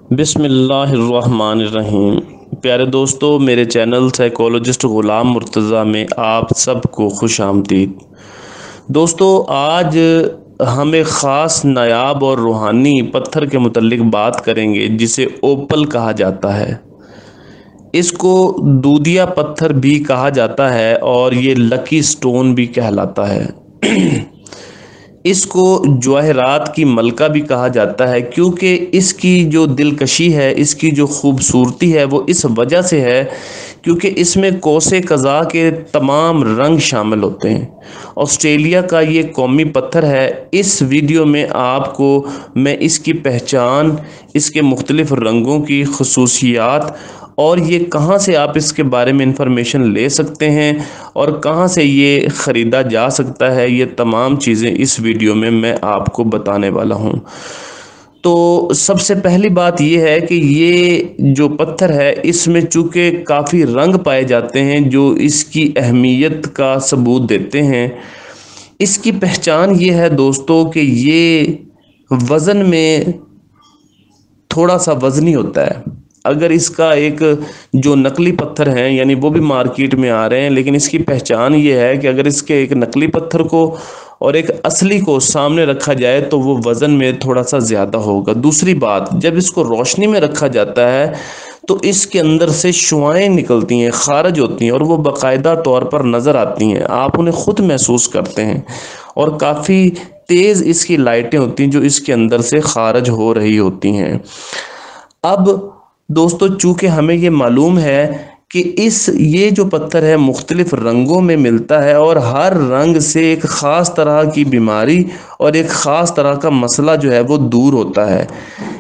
بسم اللہ الرحمن الرحیم۔ پیارے دوستو، میرے چینل سائیکولوجسٹ غلام مرتضیٰ میں آپ سب کو خوش آمدید۔ دوستو، آج ہم ایک خاص نایاب اور روحانی پتھر کے متعلق بات کریں گے جسے اوپل کہا جاتا ہے۔ اس کو دودیا پتھر بھی کہا جاتا ہے اور یہ لکی سٹون بھی کہلاتا ہے۔ اس کو جواہرات کی ملکہ بھی کہا جاتا ہے کیونکہ اس کی جو دلکشی ہے، اس کی جو خوبصورتی ہے وہ اس وجہ سے ہے کیونکہ اس میں کوس قزح کے تمام رنگ شامل ہوتے ہیں۔ آسٹریلیا کا یہ قومی پتھر ہے۔ اس ویڈیو میں آپ کو میں اس کی پہچان، اس کے مختلف رنگوں کی خصوصیات اور یہ کہاں سے آپ اس کے بارے میں انفارمیشن لے سکتے ہیں اور کہاں سے یہ خریدا جا سکتا ہے، یہ تمام چیزیں اس ویڈیو میں آپ کو بتانے والا ہوں۔ تو سب سے پہلی بات یہ ہے کہ یہ جو پتھر ہے اس میں چونکہ کافی رنگ پائے جاتے ہیں جو اس کی اہمیت کا ثبوت دیتے ہیں۔ اس کی پہچان یہ ہے دوستو کہ یہ وزن میں تھوڑا سا وزنی ہوتا ہے۔ اگر اس کا ایک جو نقلی پتھر ہیں یعنی وہ بھی مارکیٹ میں آ رہے ہیں، لیکن اس کی پہچان یہ ہے کہ اگر اس کے ایک نقلی پتھر کو اور ایک اصلی کو سامنے رکھا جائے تو وہ وزن میں تھوڑا سا زیادہ ہوگا۔ دوسری بات، جب اس کو روشنی میں رکھا جاتا ہے تو اس کے اندر سے شعاعیں نکلتی ہیں، خارج ہوتی ہیں اور وہ باقاعدہ طور پر نظر آتی ہیں، آپ انہیں خود محسوس کرتے ہیں اور کافی تیز اس کی لائٹیں ہوتی ہیں جو اس کے اندر سے خارج ہو رہی ہوتی ہیں۔ اب دوستو، چونکہ ہمیں یہ معلوم ہے کہ یہ جو پتھر ہے مختلف رنگوں میں ملتا ہے اور ہر رنگ سے ایک خاص طرح کی بیماری اور ایک خاص طرح کا مسئلہ جو ہے وہ دور ہوتا ہے۔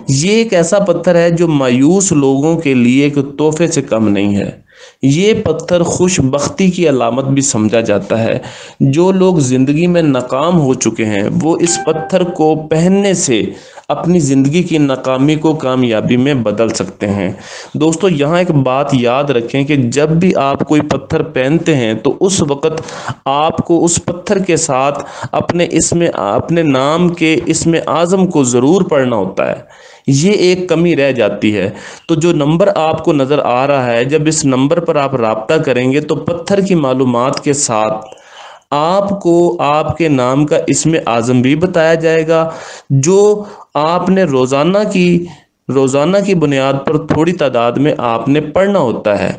یہ ایک ایسا پتھر ہے جو مایوس لوگوں کے لیے ایک تحفے سے کم نہیں ہے۔ یہ پتھر خوش بختی کی علامت بھی سمجھا جاتا ہے۔ جو لوگ زندگی میں ناکام ہو چکے ہیں وہ اس پتھر کو پہننے سے اپنی زندگی کی ناکامی کو کامیابی میں بدل سکتے ہیں۔ دوستو، یہاں ایک بات یاد رکھیں کہ جب بھی آپ کوئی پتھر پہنتے ہیں تو اس وقت آپ کو اس پتھر کے ساتھ اپنے نام کے اسم اعظم کو ضرور پڑھنا ہوتا ہے۔ یہ ایک کمی رہ جاتی ہے۔ تو جو نمبر آپ کو نظر آ رہا ہے، جب اس نمبر پر آپ رابطہ کریں گے تو پتھر کی معلومات کے ساتھ آپ کو آپ کے نام کا اسم اعظم بھی بتایا جائے گا جو آپ نے روزانہ کی بنیاد پر تھوڑی تعداد میں آپ نے پڑھنا ہوتا ہے،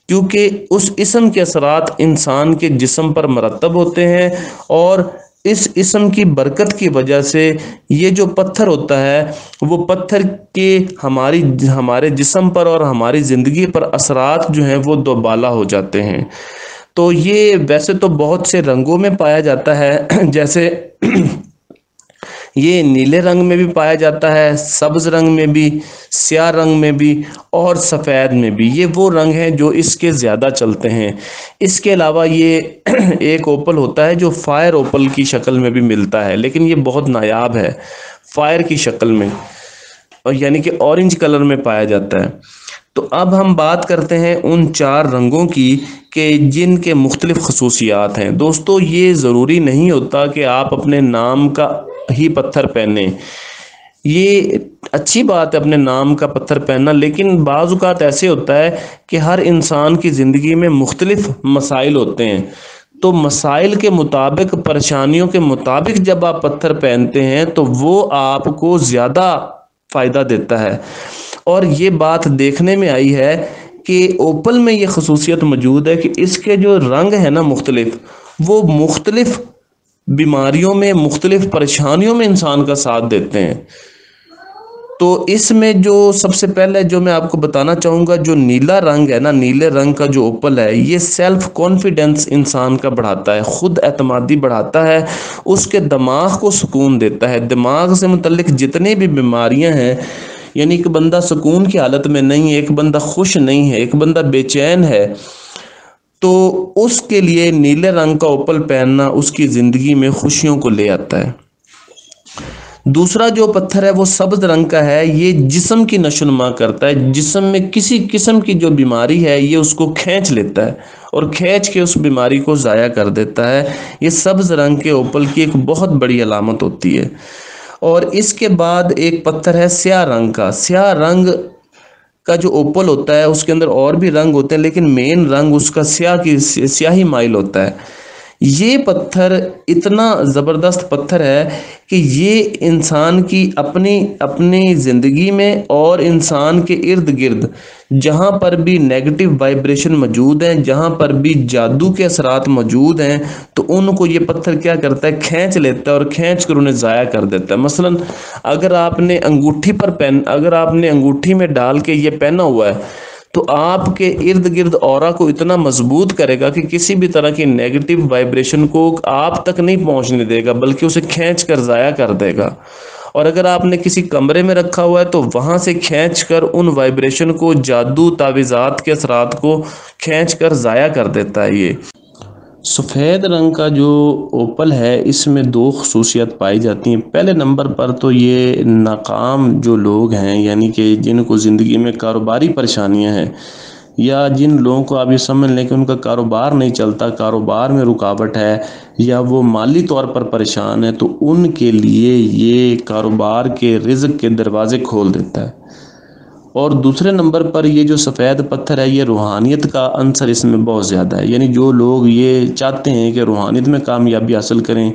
کیونکہ اس اسم کے اثرات انسان کے جسم پر مرتب ہوتے ہیں اور اس اسم کی برکت کی وجہ سے یہ جو پتھر ہوتا ہے وہ پتھر کے ہمارے جسم پر اور ہماری زندگی پر اثرات جو ہیں وہ دوبالا ہو جاتے ہیں۔ تو یہ ویسے تو بہت سے رنگوں میں پایا جاتا ہے، جیسے یہ نیلے رنگ میں بھی پایا جاتا ہے، سبز رنگ میں بھی، سیاہ رنگ میں بھی اور سفید میں بھی۔ یہ وہ رنگ ہیں جو اس کے زیادہ چلتے ہیں۔ اس کے علاوہ یہ ایک اوپل ہوتا ہے جو فائر اوپل کی شکل میں بھی ملتا ہے، لیکن یہ بہت نایاب ہے، فائر کی شکل میں، اور یعنی کہ اورنج کلر میں پایا جاتا ہے۔ تو اب ہم بات کرتے ہیں ان 4 رنگوں کی کہ جن کے مختلف خصوصیات ہیں۔ دوستو، یہ ضروری نہیں ہوتا کہ آپ اپنے نام کا ہی پتھر پہنیں۔ یہ اچھی بات ہے اپنے نام کا پتھر پہننا، لیکن بعض اوقات ایسے ہوتا ہے کہ ہر انسان کی زندگی میں مختلف مسائل ہوتے ہیں، تو مسائل کے مطابق، پریشانیوں کے مطابق جب آپ پتھر پہنتے ہیں تو وہ آپ کو زیادہ فائدہ دیتا ہے۔ اور یہ بات دیکھنے میں آئی ہے کہ اوپل میں یہ خصوصیت موجود ہے کہ اس کے جو رنگ ہیں نا مختلف، وہ مختلف بیماریوں میں، مختلف پریشانیوں میں انسان کا ساتھ دیتے ہیں۔ تو اس میں جو سب سے پہلے جو میں آپ کو بتانا چاہوں گا، جو نیلا رنگ ہے نا، نیلے رنگ کا جو اوپل ہے، یہ سیلف کانفیڈنس انسان کا بڑھاتا ہے، خود اعتمادی بڑھاتا ہے، اس کے دماغ کو سکون دیتا ہے۔ دماغ سے متعلق جتنی بھی بیماریاں ہیں، یعنی ایک بندہ سکون کی حالت میں نہیں ہے، ایک بندہ خوش نہیں ہے، ایک بندہ بے چین ہے، تو اس کے لیے نیلے رنگ کا اوپل پہننا اس کی زندگی میں خوشیوں کو لے آتا ہے۔ دوسرا جو پتھر ہے وہ سبز رنگ کا ہے۔ یہ جسم کی نشوونما کرتا ہے، جسم میں کسی قسم کی جو بیماری ہے یہ اس کو کھینچ لیتا ہے اور کھینچ کے اس بیماری کو ضائع کر دیتا ہے۔ یہ سبز رنگ کے اوپل کی ایک بہت بڑی علامت ہوتی ہے۔ اور اس کے بعد ایک پتھر ہے سیاہ رنگ کا. سیاہ رنگ کا جو اوپل ہوتا ہے اس کے اندر اور بھی رنگ ہوتے ہیں، لیکن مین رنگ اس کا سیاہی مائل ہوتا ہے. یہ پتھر اتنا زبردست پتھر ہے کہ یہ انسان کی اپنی زندگی میں اور انسان کے ارد گرد جہاں پر بھی نیگیٹو وائبریشن موجود ہیں، جہاں پر بھی جادو کے اثرات موجود ہیں، تو ان کو یہ پتھر کیا کرتا ہے، کھینچ لیتا ہے اور کھینچ کر انہیں ضائع کر دیتا ہے. مثلا اگر آپ نے انگوٹھی میں ڈال کے یہ پہنا ہوا ہے تو آپ کے ارد گرد اورا کو اتنا مضبوط کرے گا کہ کسی بھی طرح کی نیگیٹو وائبریشن کو آپ تک نہیں پہنچنے دے گا، بلکہ اسے کھینچ کر ضائع کر دے گا. اور اگر آپ نے کسی کمرے میں رکھا ہوا ہے تو وہاں سے کھینچ کر ان وائبریشن کو، جادو تعویذات کے اثرات کو کھینچ کر ضائع کر دیتا ہے. یہ سفید رنگ کا جو اوپل ہے اس میں دو خصوصیت پائی جاتی ہیں. پہلے نمبر پر تو یہ ناکام جو لوگ ہیں، یعنی کہ جن کو زندگی میں کاروباری پریشانیاں ہیں، یا جن لوگوں کو آپ یہ سمجھ لیں کہ ان کا کاروبار نہیں چلتا، کاروبار میں رکاوٹ ہے، یا وہ مالی طور پر پریشان ہے، تو ان کے لیے یہ کاروبار کے رزق کے دروازے کھول دیتا ہے. اور دوسرے نمبر پر یہ جو سفید پتھر ہے، یہ روحانیت کا عنصر اس میں بہت زیادہ ہے. یعنی جو لوگ یہ چاہتے ہیں کہ روحانیت میں کامیابی حاصل کریں،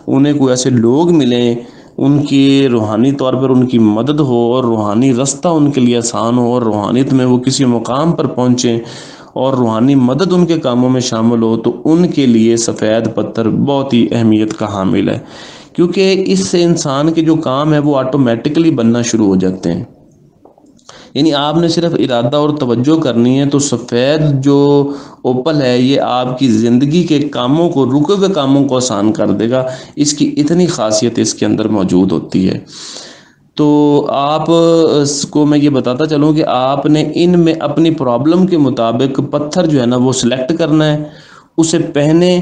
انہیں کوئی ایسے لوگ ملیں، ان کی روحانی طور پر ان کی مدد ہو اور روحانی رستہ ان کے لیے آسان ہو، اور روحانیت میں وہ کسی مقام پر پہنچیں اور روحانی مدد ان کے کاموں میں شامل ہو، تو ان کے لیے سفید پتھر بہت ہی اہمیت کا حامل ہے. کیونکہ اس سے انسان کے جو کام ہے وہ آٹومیٹکلی بننا شروع ہو جاتے ہیں. یعنی آپ نے صرف ارادہ اور توجہ کرنی ہے تو سفید جو اوپل ہے یہ آپ کی زندگی کے کاموں کو، رکے ہوئے کاموں کو آسان کر دے گا. اس کی اتنی خاصیت اس کے اندر موجود ہوتی ہے. تو آپ کو میں یہ بتاتا چلوں کہ آپ نے ان میں اپنی پرابلم کے مطابق پتھر جو ہے نا وہ سلیکٹ کرنا ہے. اسے پہنے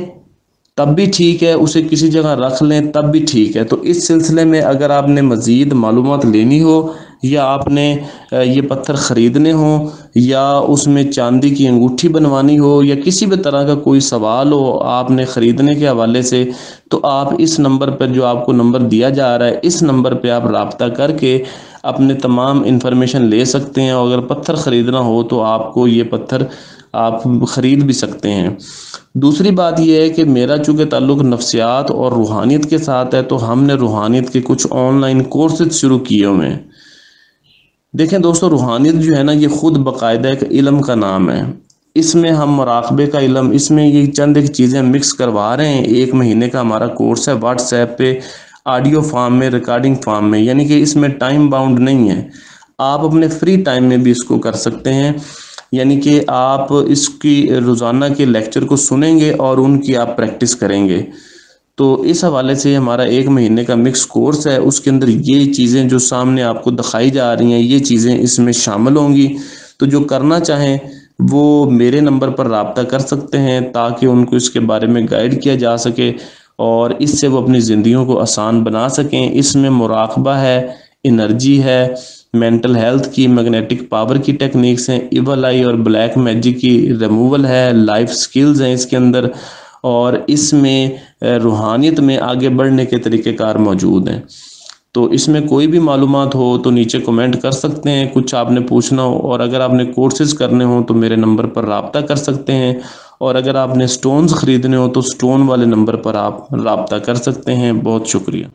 تب بھی ٹھیک ہے، اسے کسی جگہ رکھ لیں تب بھی ٹھیک ہے. تو اس سلسلے میں اگر آپ نے مزید معلومات لینی ہو، یا آپ نے یہ پتھر خریدنے ہوں، یا اس میں چاندی کی انگوٹھی بنوانی ہو، یا کسی بھی طرح کا کوئی سوال ہو آپ نے خریدنے کے حوالے سے، تو آپ اس نمبر پر، جو آپ کو نمبر دیا جا رہا ہے، اس نمبر پہ آپ رابطہ کر کے اپنے تمام انفارمیشن لے سکتے ہیں. اور اگر پتھر خریدنا ہو تو آپ کو یہ پتھر آپ خرید بھی سکتے ہیں. دوسری بات یہ ہے کہ میرا چونکہ تعلق نفسیات اور روحانیت کے ساتھ ہے، تو ہم نے روحانیت کے کچھ آن لائن کورسز شروع کیے ہوئے ہیں. دیکھیں دوستو، روحانیت جو ہے نا یہ خود باقاعدہ ایک علم کا نام ہے. اس میں ہم مراقبے کا علم، اس میں یہ چند ایک چیزیں مکس کروا رہے ہیں. 1 مہینے کا ہمارا کورس ہے، واٹس ایپ پہ آڈیو فارم میں، ریکارڈنگ فارم میں، یعنی کہ اس میں ٹائم باؤنڈ نہیں ہے. آپ اپنے فری ٹائم میں بھی اس کو کر سکتے ہیں. یعنی کہ آپ اس کی روزانہ کے لیکچر کو سنیں گے اور ان کی آپ پریکٹس کریں گے. تو اس حوالے سے ہمارا 1 مہینے کا مکس کورس ہے. اس کے اندر یہ چیزیں جو سامنے آپ کو دکھائی جا رہی ہیں، یہ چیزیں اس میں شامل ہوں گی. تو جو کرنا چاہیں وہ میرے نمبر پر رابطہ کر سکتے ہیں تاکہ ان کو اس کے بارے میں گائیڈ کیا جا سکے اور اس سے وہ اپنی زندگیوں کو آسان بنا سکیں. اس میں مراقبہ ہے، انرجی ہے، مینٹل ہیلتھ کی، میگنیٹک پاور کی ٹیکنیکس ہیں، ایول آئی اور بلیک میجک کی ریموول ہے، لائف سکلز ہیں اس کے اندر، اور اس میں روحانیت میں آگے بڑھنے کے طریقہ کار موجود ہیں. تو اس میں کوئی بھی معلومات ہو تو نیچے کمنٹ کر سکتے ہیں. کچھ آپ نے پوچھنا ہو، اور اگر آپ نے کورسز کرنے ہوں تو میرے نمبر پر رابطہ کر سکتے ہیں. اور اگر آپ نے سٹونز خریدنے ہو تو سٹون والے نمبر پر آپ رابطہ کر سکتے ہیں. بہت شکریہ.